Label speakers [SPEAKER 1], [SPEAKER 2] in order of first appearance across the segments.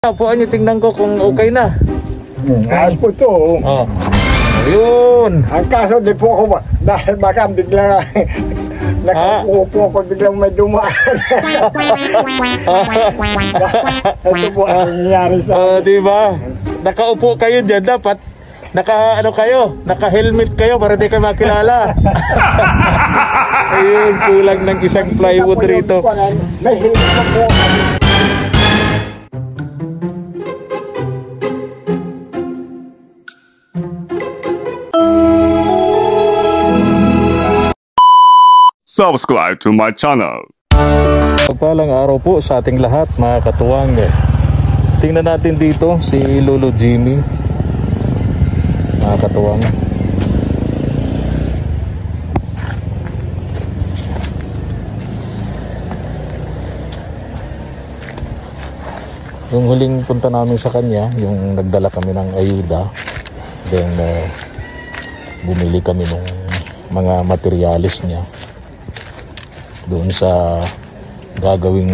[SPEAKER 1] Tapuan niyo, tingnan ko kung okay na.
[SPEAKER 2] Ayos po ito.
[SPEAKER 1] Oh. Ayun.
[SPEAKER 2] Ang kaso di po ako dahil baka bigla nakapupo ako biglang may dumaan. Ito po ang nangyayari sa
[SPEAKER 1] diba? Nakaupo kayo dyan, dapat naka-helmet kayo para di kayo makilala. Ayun, kulang ng isang plywood rito.
[SPEAKER 2] May helmet na po.
[SPEAKER 3] Subscribe to my channel.
[SPEAKER 1] Pagpalang araw po sa ating lahat, mga katuwang. Tingnan natin dito si Lolo Jimmy, mga katuwang. Yung huling punta namin sa kanya, yung nagdala kami ng ayuda, then bumili kami ng mga materialis niya doon sa gagawing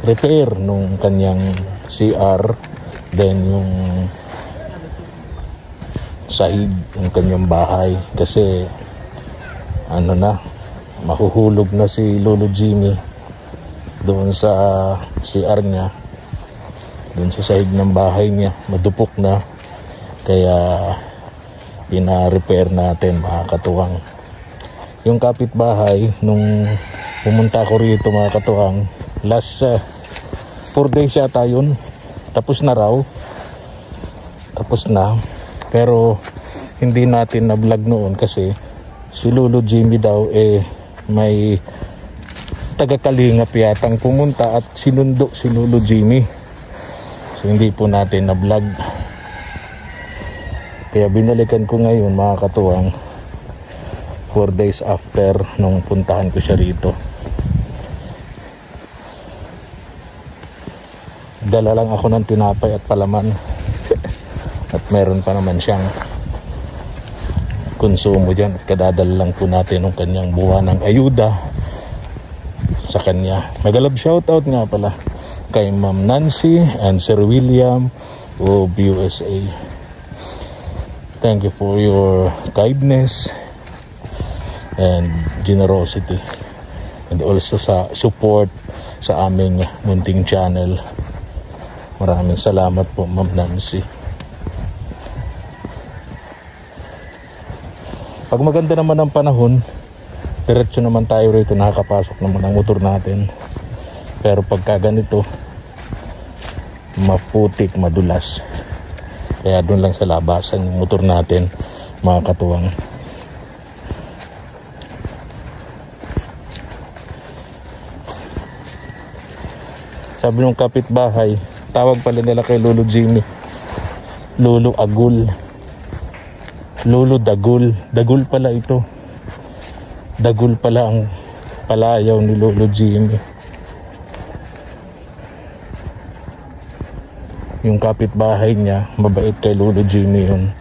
[SPEAKER 1] repair nung kanyang CR, then yung sahig ng kanyang bahay kasi ano na, mahuhulog na si Lolo Jimmy doon sa CR niya, doon sa sahig ng bahay niya, madupok na, kaya ina-repair natin, mga katuwang. Yung kapitbahay, nung pumunta ko rito, mga katuwang, last 4 days yata yun, tapos na raw, tapos na, pero hindi natin na vlog noon kasi si Lolo Jimmy daw may taga-Kalingap yatang pumunta at sinundo si Lolo Jimmy, so hindi po natin na vlog, kaya binalikan ko ngayon, mga katuwang, 4 days after nung puntahan ko siya rito. Dala lang ako ng tinapay at palaman at meron pa naman siyang konsumo dyan, at kadadala lang po natin ng kanyang buwan ng ayuda sa kanya. Magalab shoutout nga pala kay Ma'am Nancy and Sir William of USA. Thank you for your kindness and generosity, and also sa support sa aming munting channel. Maraming salamat po, Ma'am Nancy. Pag maganda naman ang panahon, diretso naman tayo rito, nakakapasok naman ang motor natin. Pero pagka ganito, maputik, madulas, kaya doon lang sa labasan yung motor natin, mga katuwang. Sabi ng kapitbahay, tawag pala nila kay Lolo Jimmy, Lolo Agul, Lolo Dagul. Dagul pala ito. Dagul pala ang palayaw ni Lolo Jimmy. Yung kapitbahay niya, mabait kay Lolo Jimmy yun.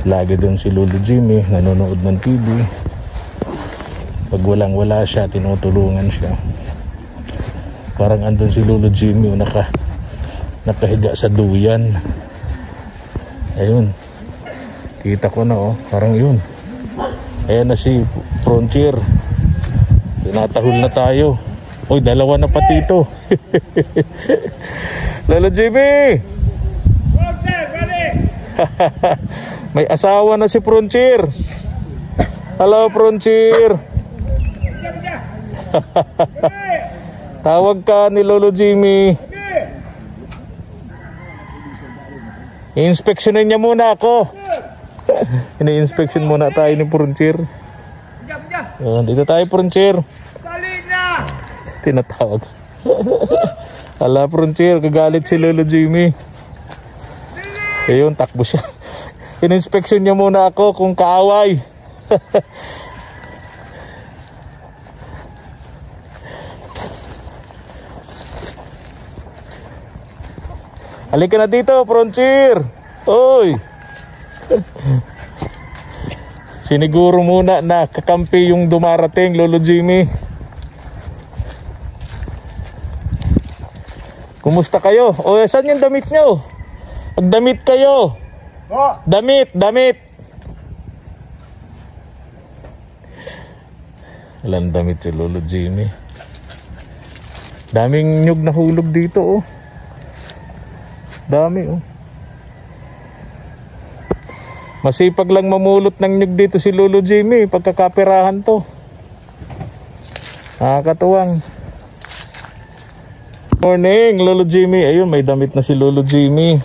[SPEAKER 1] Lagi doon si Lolo Jimmy, nanonood ng TV. Pag walang wala siya, tinutulungan siya. Parang andun si Lolo Jimmy, nakahiga sa duyan. Ayun, kita ko na, parang yun. Ayan na si Frontier, tinatahol na tayo. Uy, dalawa na pati ito. Lolo Jimmy, may asawa na si Frontier. Hello, Frontier. Tawag ka ni Lolo Jimmy. I-inspectionin niya muna ako. Ini-inspection muna tayo ni Frontier. Dito tayo, Frontier. Tinatawag. Hala, Frontier, kagalit si Lolo Jimmy. Ayun, takbo siya. In-inspection niya muna ako kung kaaway. Halika na dito, Frontier. Oy. Siniguro muna na kakampi yung dumarating, Lolo Jimmy. Kumusta kayo? O, saan yung damit nyo? Magdamit kayo.
[SPEAKER 2] Oh,
[SPEAKER 1] Damit. Walang damit si Lolo Jimmy. Daming nyug na hulog dito, oh. Dami, oh. Masipag lang mamulot ng nyug dito si Lolo Jimmy. Pagkakapirahan to. Nakakatuwang. Morning, Lolo Jimmy. Ayun, may damit na si Lolo Jimmy.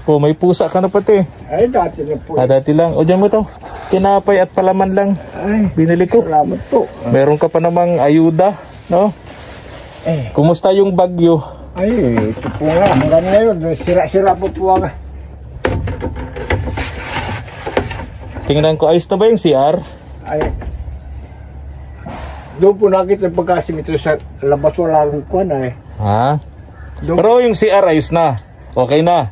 [SPEAKER 1] Oh, may pusa ka na pati.
[SPEAKER 2] ay, dati na po.
[SPEAKER 1] Dati lang. O, dyan mo to. Tinapay at palaman lang.
[SPEAKER 2] Ay,
[SPEAKER 1] Binili ko.
[SPEAKER 2] salamat po.
[SPEAKER 1] Meron ka pa namang ayuda, no? Kumusta yung bagyo?
[SPEAKER 2] Ay, ito po nga. Hanggang ngayon, sira-sira po ang...
[SPEAKER 1] Tingnan ko, ayos na ba yung CR?
[SPEAKER 2] Ay, doon po nakita pagkasimito sa labas wala rin ko na eh.
[SPEAKER 1] Ha?
[SPEAKER 2] Doon,
[SPEAKER 1] Pero yung CR ayos na. Okay na.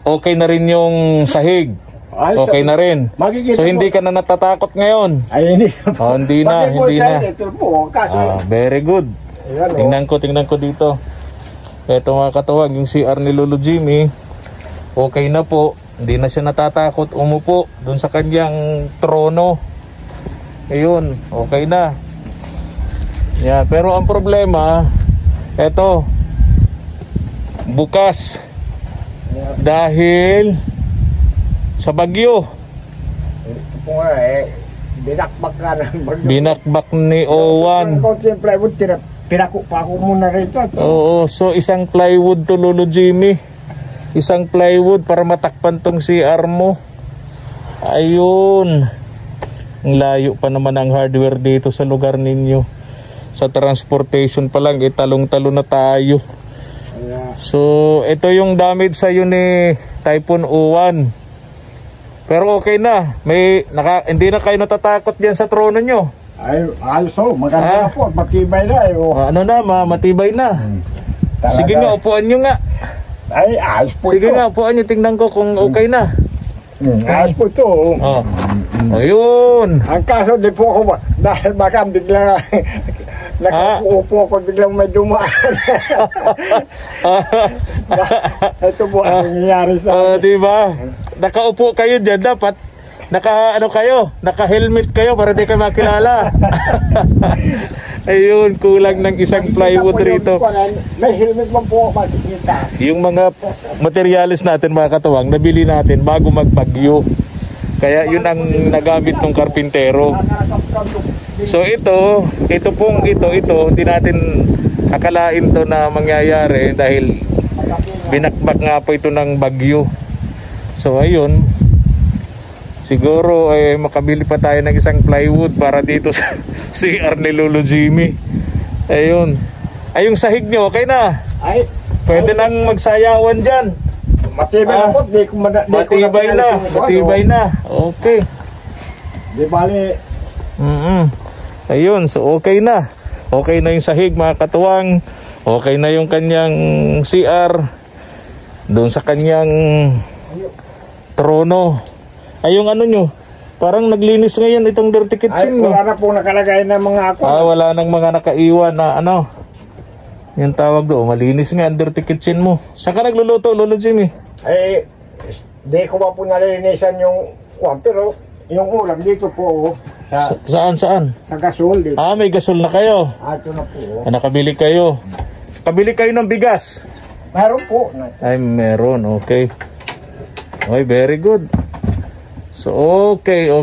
[SPEAKER 1] Okay na rin yung sahig.
[SPEAKER 2] ay,
[SPEAKER 1] Okay na rin.
[SPEAKER 2] Makikita
[SPEAKER 1] So hindi
[SPEAKER 2] po.
[SPEAKER 1] ka na natatakot ngayon?
[SPEAKER 2] Ay, hindi.
[SPEAKER 1] Oh, hindi na,
[SPEAKER 2] Bakit po
[SPEAKER 1] hindi
[SPEAKER 2] sa
[SPEAKER 1] na.
[SPEAKER 2] Ito po, kaso...
[SPEAKER 1] Very good.
[SPEAKER 2] Ayan,
[SPEAKER 1] Tingnan ko dito. Ito mga katuwag, yung CR ni Lolo Jimmy, okay na po. Hindi na siya natatakot umupo doon sa kanyang trono. Ayun, okay na. Yeah, pero ang problema, eto, bukas. Dahil sa bagyo.
[SPEAKER 2] Ito po nga eh. Binakbak ka na.
[SPEAKER 1] Binakbak ni Owan.
[SPEAKER 2] Kung siyempre, pinako pa ako muna rito.
[SPEAKER 1] Oo, so isang plywood to Lolo Jimmy. Isang plywood para matakpan tong CR mo. Ayun. Ang layo pa naman ang hardware dito sa lugar ninyo. Sa transportation pa lang, talong-talo na tayo.
[SPEAKER 2] Ayan.
[SPEAKER 1] So, ito yung damage sa'yo ni Typhoon Uwan. Pero okay na. Hindi na kayo natatakot dyan sa trono nyo.
[SPEAKER 2] Ay, ayos o. Maganda na po. Matibay na eh. Oh.
[SPEAKER 1] Ano na, matibay na. Sige nga, upuan nyo nga.
[SPEAKER 2] Ay, ayos po
[SPEAKER 1] Sige
[SPEAKER 2] ito.
[SPEAKER 1] nga, upuan nyo. Tingnan ko kung okay na.
[SPEAKER 2] Ayos po ito.
[SPEAKER 1] Oh. Ayun.
[SPEAKER 2] Ang kaso, di po ako dahil baka bigla nakaupo ako biglang may dumaan. Ito po ang nangyayari sa
[SPEAKER 1] Diba? Nakaupo kayo dyan, dapat naka-helmet kayo para di kayo makilala. Ayun, kulang ng isang plywood rito.
[SPEAKER 2] May helmet man po ako makikita.
[SPEAKER 1] Yung mga materialis natin mga katuwang, nabili natin bago magbagyo. Kaya yun ang nagamit ng karpintero. So ito, hindi natin akalain to na mangyayari dahil binakbak nga po ito ng bagyo. So ayun, siguro makabili pa tayo ng isang plywood para dito sa CR ni Lolo Jimmy. Ayun. Ay, yung sahig nyo, okay na?
[SPEAKER 2] Ay,
[SPEAKER 1] Pwede nang magsayawan dyan.
[SPEAKER 2] matibay na po.
[SPEAKER 1] Matibay na. Okay.
[SPEAKER 2] Di bali,
[SPEAKER 1] Ayun, so okay na. Okay na yung sahig mga katuwang. Okay na yung kanyang CR. Doon sa kanyang trono. Ay, yung ano nyo, parang naglinis ngayon itong dirty
[SPEAKER 2] ay,
[SPEAKER 1] kitchen mo.
[SPEAKER 2] wala na po nakalagay na mga ako.
[SPEAKER 1] Wala nang mga nakaiwan na ano. Yung tawag doon, malinis nga ang dirty kitchen mo. Saan ka nagluluto, Lolo Jimmy?
[SPEAKER 2] Ay, di ko ba po nalilinisan yung kwan, pero yung ulam dito po,
[SPEAKER 1] Saan?
[SPEAKER 2] sa gasol dito.
[SPEAKER 1] May gasol na kayo.
[SPEAKER 2] Ito na po.
[SPEAKER 1] Nakabili kayo. Kabili kayo ng bigas.
[SPEAKER 2] Meron po.
[SPEAKER 1] Ay, meron. Okay. Okay, very good. So, okay.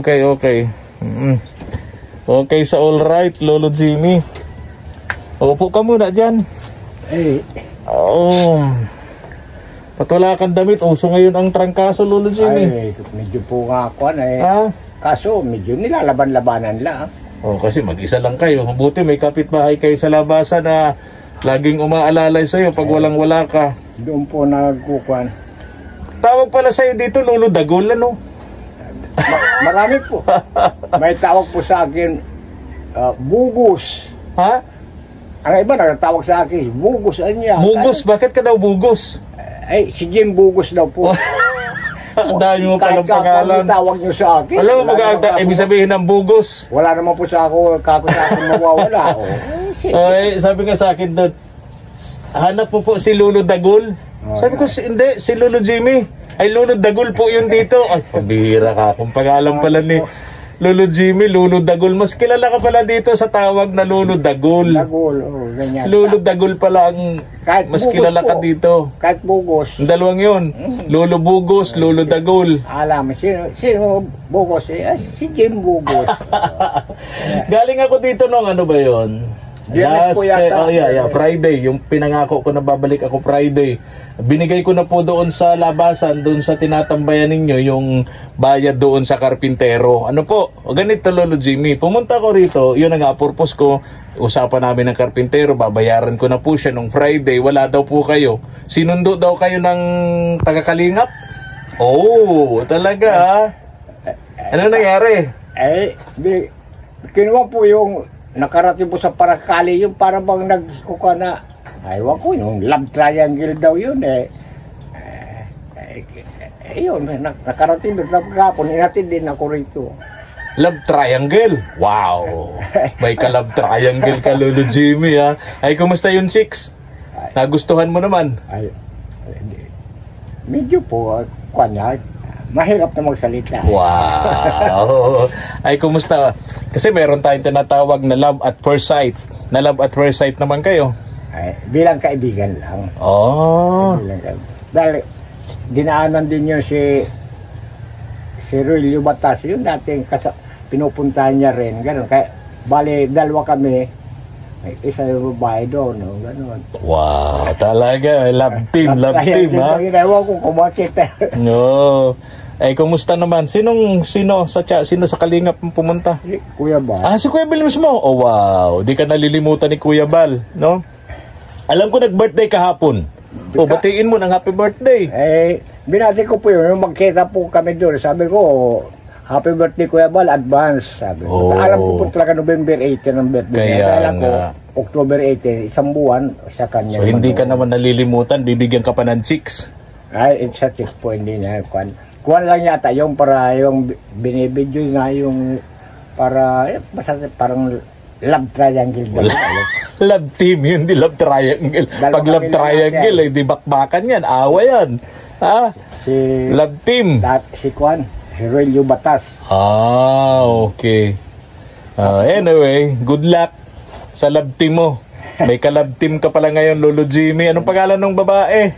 [SPEAKER 1] Okay sa all right, Lolo Jimmy. Upo ka muna dyan.
[SPEAKER 2] Eh,
[SPEAKER 1] Ba't wala kang damit? Uso ngayon ang trangkaso, Lolo Jimmy.
[SPEAKER 2] ay, medyo po nga ako eh.
[SPEAKER 1] Ha?
[SPEAKER 2] Kaso, medyo nilalaban-labanan lang.
[SPEAKER 1] Kasi mag-isa lang kayo. Mabuti may kapitbahay kayo sa labasan na laging umaalalay sa'yo pag walang-wala ka.
[SPEAKER 2] Doon po nagkukuhan.
[SPEAKER 1] Tawag pala sa'yo dito, Lolo Dagol, ano?
[SPEAKER 2] Marami po. May tawag po sa akin, Bugos.
[SPEAKER 1] Ha?
[SPEAKER 2] Ang iba nagtawag sa akin, Bugos anya.
[SPEAKER 1] Bugos? Bakit ka daw bugos?
[SPEAKER 2] Ay, si Jim Bugos daw po.
[SPEAKER 1] Ang dami mo palang
[SPEAKER 2] Kahit
[SPEAKER 1] pangalan.
[SPEAKER 2] tawag niyo sa akin.
[SPEAKER 1] Alam mo,
[SPEAKER 2] wala naman
[SPEAKER 1] ibig sabihin ng bugos.
[SPEAKER 2] Wala naman po sa ako, kako sa akin mawawala.
[SPEAKER 1] Ay, sabi nga sa akin doon, hanap mo po si Lolo Dagul. Sabi ko, hindi, si Lolo Jimmy. Ay, Lolo Dagul po yun dito. Ay, pabihira ka. Kung pangalan pala ni Lolo Jimmy, Lolo Dagul. Mas kilala ka pala dito sa tawag na Lolo Dagul.
[SPEAKER 2] Dagul, ganyan.
[SPEAKER 1] Lolo Dagul pala ang mas kilala ka dito.
[SPEAKER 2] Kahit Bugos.
[SPEAKER 1] Ang dalawang yun. Lolo Bugos, Lolo Dagul.
[SPEAKER 2] Alam, sino Bugos? Si Jim Bugos.
[SPEAKER 1] Galing ako dito nung ano ba yun? Friday. Yung pinangako ko na babalik ako Friday. Binigay ko na po doon sa labasan, doon sa tinatambayan ninyo, yung bayad doon sa karpintero. Ano po? O ganito, Lolo Jimmy. Pumunta ko rito, yun ang purpose ko. Usapan namin ng karpintero, babayaran ko na po siya nung Friday. Wala daw po kayo. Sinundo daw kayo ng taga-Kalingap? Oh, talaga. Ano nangyari?
[SPEAKER 2] Kinuha po yung nakarating po sa Paracali, yung para bang nagkuka na, aywan ko, yung love triangle daw yun yun, nakarating doon sa kapon, inatid din ako rito.
[SPEAKER 1] Love triangle? Wow! May ka-love triangle ka, Lolo Jimmy, ha? Ay, kumusta yung chicks? Nagustuhan mo naman?
[SPEAKER 2] Medyo po, mahirap na magsalita.
[SPEAKER 1] Wow! Ay, kumusta? Kasi meron tayong tinatawag na love at first sight. Na love at first sight naman kayo?
[SPEAKER 2] Bilang kaibigan lang.
[SPEAKER 1] Oh.
[SPEAKER 2] Dahil dinaanan din yun si Ruelio Batas. Yun dating pinupuntahan niya rin. Ganun. Kaya, bali, dalawa kami. Isa yung babae doon. No? Ganun.
[SPEAKER 1] Wow! Talaga. Love team, ha?
[SPEAKER 2] Ewan ko kumakita.
[SPEAKER 1] No. Ay, kumusta naman? Sino sa Kalingap pumunta?
[SPEAKER 2] Si Kuya Bal.
[SPEAKER 1] Si Kuya Bal mismo? Oh, wow. Di ka nalilimutan ni Kuya Bal, no? Alam ko nag-birthday kahapon. Batiin mo ng happy birthday.
[SPEAKER 2] Binati ko po yun. Magkita po kami doon. Sabi ko, happy birthday Kuya Bal, advance. Sabi ko. Alam ko po talaga November 18 ang birthday.
[SPEAKER 1] Kaya
[SPEAKER 2] alam ko, October 18, isang buwan sa kanya.
[SPEAKER 1] So, hindi ka naman nalilimutan. Bibigyan ka pa ng chicks.
[SPEAKER 2] It's a chicks po, hindi niya. Kuwan lang yata yung para yung binibidyo na yung para basta parang love triangle.
[SPEAKER 1] Love team yun, di love triangle. Pag love triangle, di bakbakan yan, awa yan. Love team.
[SPEAKER 2] Si Kuwan, si Ruelio Batas.
[SPEAKER 1] Okay. Anyway, good luck sa love team mo. May ka-love team ka pala ngayon, Lolo Jimmy. Anong pangalan ng babae?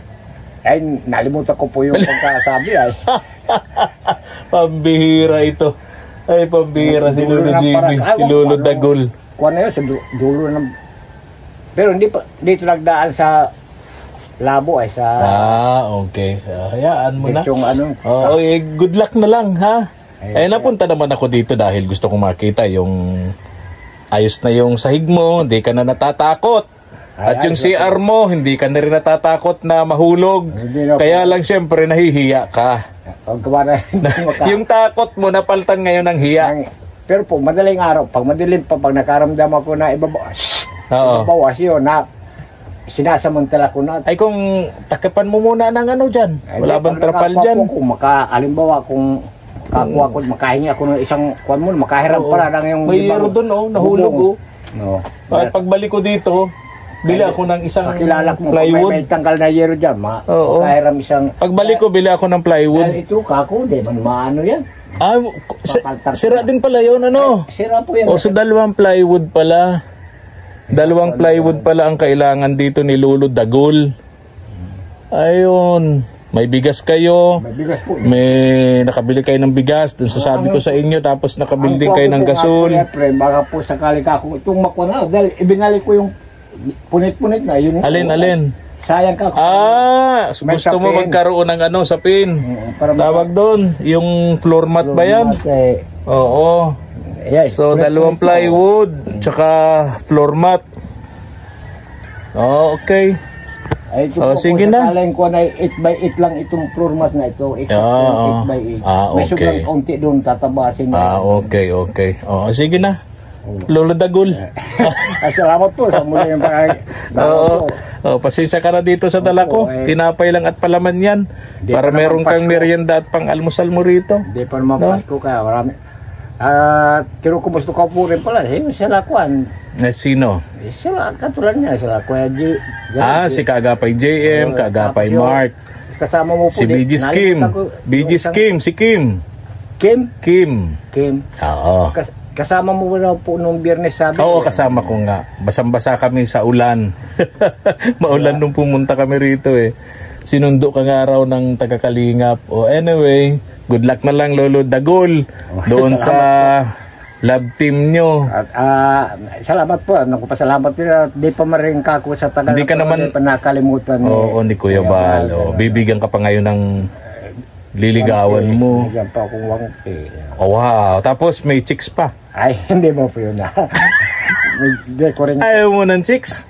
[SPEAKER 2] Nalimutan ko po yung pagkasabi
[SPEAKER 1] Pambihira ito. Ay, pambihira si Lolo Jimmy, si Lolo Dagul.
[SPEAKER 2] Kuha na yun, sa dulo ng... Pero hindi pa, dito nagdaan sa labo
[SPEAKER 1] okay. Hayaan mo na.
[SPEAKER 2] Yung
[SPEAKER 1] Good luck na lang, ha? Napunta naman ako dito dahil gusto kong makita yung ayos na yung sahig mo, hindi ka na natatakot. At yung CR mo, hindi ka na rin natatakot na mahulog. Kaya lang siyempre nahihiya ka. Yung takot mo napaltan ngayon ng hiya.
[SPEAKER 2] Pero po, madaling araw, pag madilim pa, pag nakaramdam ako na ibabawas yun, sinasamantala ko na.
[SPEAKER 1] Ay, kung takipan mo muna ng dyan. Wala bang trapal dyan?
[SPEAKER 2] Halimbawa, kung kakuha ko, makahingi ako ng isang kuwan mo, makahiram pala ng yung...
[SPEAKER 1] May yero doon, nahulog. At pagbalik ko dito, bili ako ng isang plywood.
[SPEAKER 2] May tanggal na yero dyan, makahiram isang...
[SPEAKER 1] Pagbalik ko, bili ako ng plywood.
[SPEAKER 2] Dahil ito, kako, di man maano yan.
[SPEAKER 1] Sira din pala yun,
[SPEAKER 2] Sira po yan.
[SPEAKER 1] So dalawang plywood pala. Dalawang plywood pala ang kailangan dito ni Lolo Dagul. Ayun. May bigas kayo.
[SPEAKER 2] May bigas po.
[SPEAKER 1] May nakabili kayo ng bigas. Dun sa sabi ko sa inyo. Tapos nakabili din kayo ng gasol.
[SPEAKER 2] Baka po sakali ka kung itong makuha na. Dahil ibinalik ko yung punit-punit na.
[SPEAKER 1] Alin?
[SPEAKER 2] Sayang ka.
[SPEAKER 1] Gusto mo magkaroon ng sapin. Tawag doon. Yung floor mat ba yan? Oo. So, dalawang plywood, tsaka floor mat. Okay. Sige na.
[SPEAKER 2] Kalain ko na 8x8 lang itong floor mat na ito. 8x8. May sobrang konti doon, tatabasin na.
[SPEAKER 1] Okay. Sige na. Lolo Dagul.
[SPEAKER 2] Salamat po sa muli yung
[SPEAKER 1] pasensya ka na dito sa dala ko. Tinapay lang at palaman yan. Para meron kang merienda at pang almusal mo rito.
[SPEAKER 2] Hindi pa naman Pasko kaya marami. At kinukumusto ko po rin pala. Sila kuan.
[SPEAKER 1] Na sino?
[SPEAKER 2] Sila katulad niya. Sila Kuya G.
[SPEAKER 1] Si Kagapay JM, Kagapay Mark.
[SPEAKER 2] Kasama mo po.
[SPEAKER 1] Si BG Skim. BG Skim, si Kim.
[SPEAKER 2] Kim?
[SPEAKER 1] Kim. Oo.
[SPEAKER 2] Kasama mo na po nung Biyernes sabi.
[SPEAKER 1] Oo, kasama ko nga. Basang-basa kami sa ulan. Maulan nung pumunta kami rito eh. Sinundo ka nga raw ng taga-Kalingap. Anyway, good luck na lang Lolo Dagol. Doon sa love team nyo.
[SPEAKER 2] At salamat po. Pasalamat din. Di pa maring kako sa tagal.
[SPEAKER 1] Hindi ka naman
[SPEAKER 2] nakalimutan.
[SPEAKER 1] Oo, ni Kuya Bal. Bibigyan ka pa ngayon ng liligawan mo.
[SPEAKER 2] Bibigyan pa akong wangke.
[SPEAKER 1] Wow. Tapos may chicks pa.
[SPEAKER 2] Ay, hindi mo po yun na. Hindi ko rin.
[SPEAKER 1] Ayaw mo ng chicks?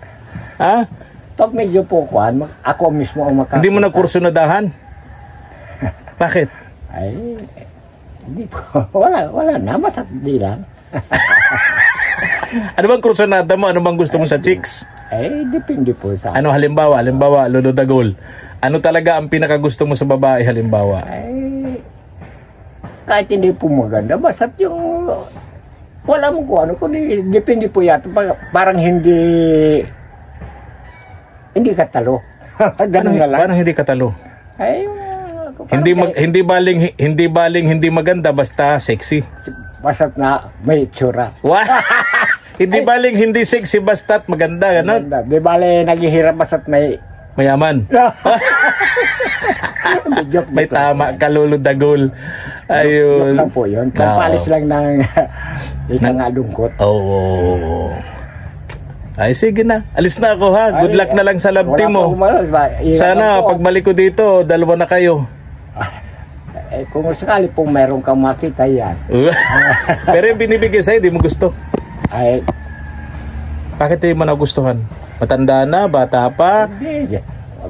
[SPEAKER 1] Ha?
[SPEAKER 2] Pag medyo po kuhan, ako mismo ang makakita.
[SPEAKER 1] Hindi mo na kurso na dahan? Bakit?
[SPEAKER 2] Ay, hindi po. Wala na. Basta di lang.
[SPEAKER 1] Ano bang kursunada mo? Ano bang gusto mo sa chicks?
[SPEAKER 2] Eh, depende po sa...
[SPEAKER 1] Ano halimbawa, Lolo Dagol? Ano talaga ang pinakagusto mo sa babae halimbawa?
[SPEAKER 2] Ay, kahit hindi po maganda, basta yung... Wala mo kung ano, kundi depende po yata. Parang hindi katalo. Ganun na lang.
[SPEAKER 1] Parang hindi katalo.
[SPEAKER 2] Ay,
[SPEAKER 1] hindi baling hindi maganda basta sexy.
[SPEAKER 2] Basta't na may tsura.
[SPEAKER 1] Hindi baling hindi sexy basta't maganda, ganun.
[SPEAKER 2] Di bale naghihirap basta't may
[SPEAKER 1] mayaman. May tama ka Lolo Dagol. Ayun.
[SPEAKER 2] Joke lang po yun. Pampalis lang ng ikang alungkot.
[SPEAKER 1] Oo. Ay, sige na. Alis na ako ha. Good luck na lang sa love team mo. Sana pagbalik ko dito, dalawa na kayo.
[SPEAKER 2] Kung sakali pong meron kang makita yan.
[SPEAKER 1] Pero yung binibigay sa'yo, di mo gusto.
[SPEAKER 2] Ay.
[SPEAKER 1] Bakit di mo nagustuhan? Matanda na? Bata pa?
[SPEAKER 2] Hindi.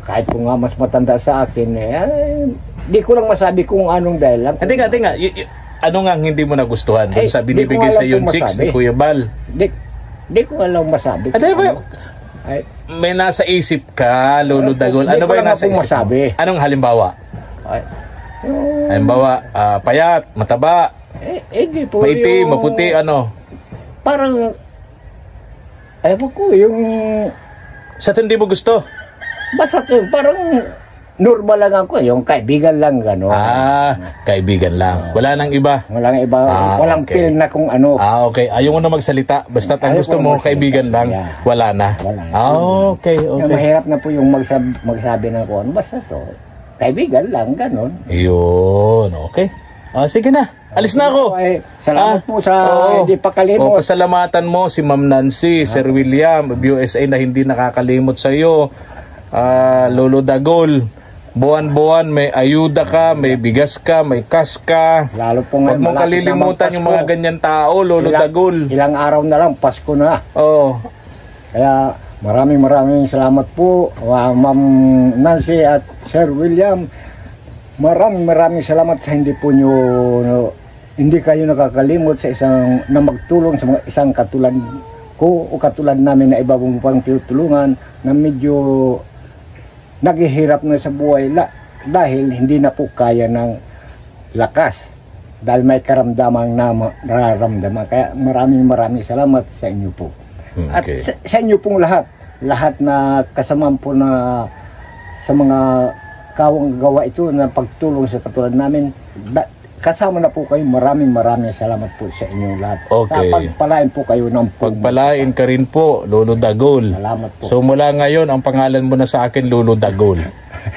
[SPEAKER 2] Kahit kung nga mas matanda sa akin, di ko lang masabi kung anong dahil lang.
[SPEAKER 1] Hindi nga. Ano nga hindi mo nagustuhan? Doon sa binibigay sa yung chicks ni Kuya Bal.
[SPEAKER 2] Di ko alam masabi.
[SPEAKER 1] May nasa isip ka, Lolo Dagol. Ano ba yung nasa isip mo? Anong halimbawa? Halimbawa, payat, mataba,
[SPEAKER 2] di po
[SPEAKER 1] maitim, maputi, ano?
[SPEAKER 2] Parang, ewan ko, yung...
[SPEAKER 1] Sa hindi mo gusto?
[SPEAKER 2] Basta parang normal lang ako, yung kaibigan lang, gano'n.
[SPEAKER 1] Kaibigan lang. Wala nang iba?
[SPEAKER 2] Walang iba, walang feel na kung ano.
[SPEAKER 1] Okay. Ayaw mo na magsalita. Basta ang gusto mo, kaibigan lang. Wala na. Okay.
[SPEAKER 2] Mahirap na po yung magsabi ng kung ano. Basta to, kaibigan lang, gano'n.
[SPEAKER 1] Yun, okay. Sige na. Alis na ako.
[SPEAKER 2] Salamat po sa hindi pa kalimot.
[SPEAKER 1] Pasalamatan mo si Ma'am Nancy, Sir William, USA na hindi nakakalimot sa iyo. Lolo Dagol, buwan-buwan may ayuda ka, may bigas ka, may cash ka.
[SPEAKER 2] Lalo po
[SPEAKER 1] huwag mong kalilimutan yung mga ganyan tao, Lolo Dagol.
[SPEAKER 2] Ilang araw na lang, Pasko na. Kaya maraming salamat po, Ma'am Nancy at Sir William. Maraming salamat sa hindi kayo nakakalimot sa isang na magtulong sa mga isang katulad ko o katulad namin na iba pang tinutulungan na medyo naghihirap na sa buhay dahil hindi na po kaya ng lakas dahil may karamdamang nararamdaman. Kaya maraming salamat sa inyo po. At sa inyo pong lahat na kasama po na sa mga kawang gawa ito na pagtulong sa katulad namin, kasama na po kayo. Maraming salamat po sa inyong lahat. Sa pagpalain po kayo ng
[SPEAKER 1] pagpalain ka rin po, Lolo Dagol.
[SPEAKER 2] Salamat po.
[SPEAKER 1] So mula ngayon, ang pangalan mo na sa akin, Lolo Dagol.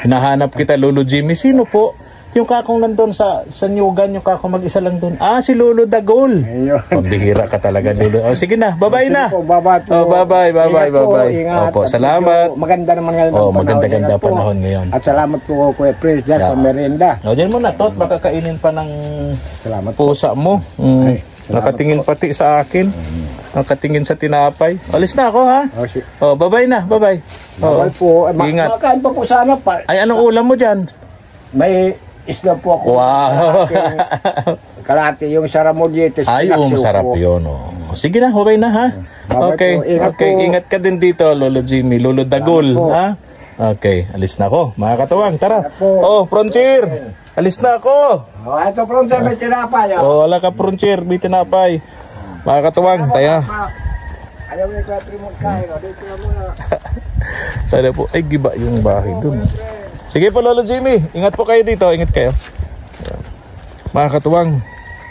[SPEAKER 1] Hinahanap kita, Lolo Jimmy. Sino po? Yung kakong nandun sa Nyugan, yung kakong mag-isa lang dun. Si Lolo Dagol. Pambihira ka talaga, Lolo. Sige na, bye-bye na. Bye-bye. Opo, salamat.
[SPEAKER 2] Maganda naman ngayon.
[SPEAKER 1] Maganda panahon ngayon.
[SPEAKER 2] At salamat po, Kuya Pres, dyan sa merienda.
[SPEAKER 1] Diyan mo na, Tot. Baka kainin pa ng pusa mo. Nakatingin pati sa akin. Nakatingin sa tinapay. Alis na ako, ha? Bye-bye na, bye-bye.
[SPEAKER 2] Bye-bye po.
[SPEAKER 1] Ingat.
[SPEAKER 2] Makain pa po sana pa.
[SPEAKER 1] Ay, anong ulam mo dyan?
[SPEAKER 2] May isla po ako.
[SPEAKER 1] Wow.
[SPEAKER 2] Kalahati yung saramulyetes.
[SPEAKER 1] Masarap yun. Sige na, bye na ha. Okay, ingat ka din dito, Lolo Jimmy, Lolo Dagol, ha? Okay, alis na ako. Mga katuwang, tara. Frontier. Alis na ako.
[SPEAKER 2] Oh, ito pronto may tinapay.
[SPEAKER 1] Oh, wala ka pruncher, may tinapay. Mga katuwang, tayo.
[SPEAKER 2] Ayaw mo yung kwatri mo kain. Dito na muna.
[SPEAKER 1] Sana po, ay giba yung bahay dun. Sige po Lolo Jimmy, ingat po kayo dito, ingat kayo. Mga katuwang,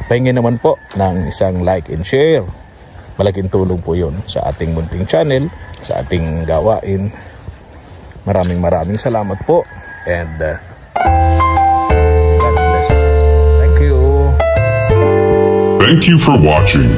[SPEAKER 1] pahingin naman po ng isang like and share. Malaking tulong po yun sa ating munting channel, sa ating gawain. Maraming salamat po. And God bless us. Thank you.
[SPEAKER 3] Thank you for watching.